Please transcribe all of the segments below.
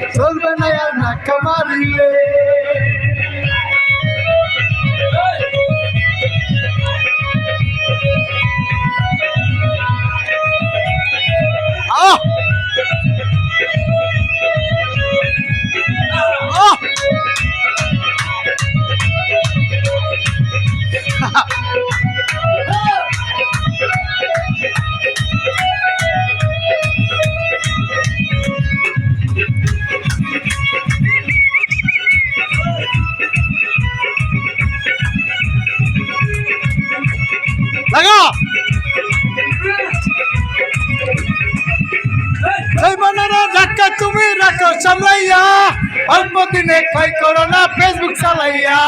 চলবে না আর ধাক্কা মারিলে লাগা এই মনের ধাক্কা তুমি রাখো সামলাইয়া অল্প দিনে ক্ষয় করো না ফেসবুক চালাইয়া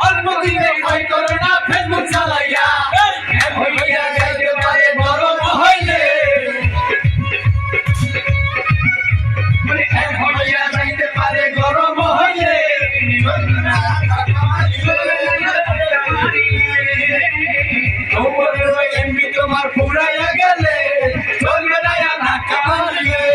অল্প দিনে ক্ষয় করো না ফেসবুক চালাইয়া তোমার ফুরাইয়া গেলে চলবে না ধাক্কা মারিয়ে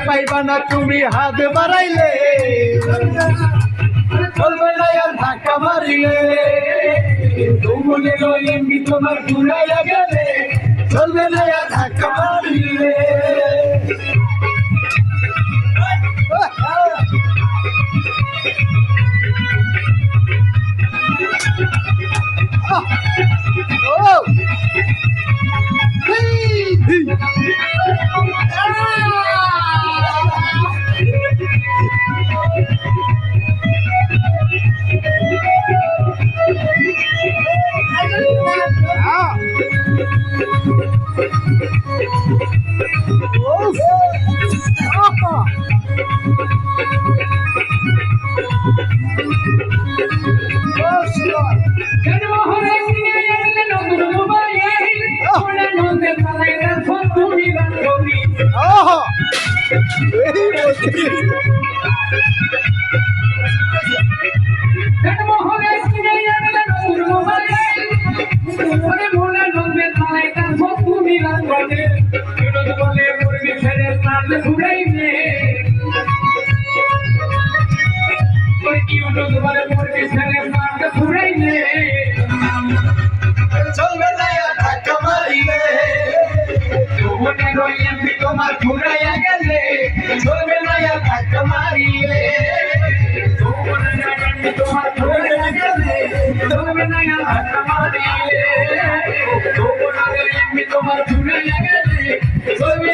পাইবা না তুমি হাত বাড়াইলে চলবে না আর ধাক্কা মারিলে এমনি তোমার ঘুরাইয়া গেলে চলবে না আর ধাক্কা মারিলে চলবে না ধাক্কা মারিলে তোমার ঘুরাইয়া গেলে চলবে না ধাক্কা মারিলে তোমার ঘুরাইয়া গেলে চলবে না ধাক্কা মারিলে তোমার ঘুরাইয়া গেলে চলবে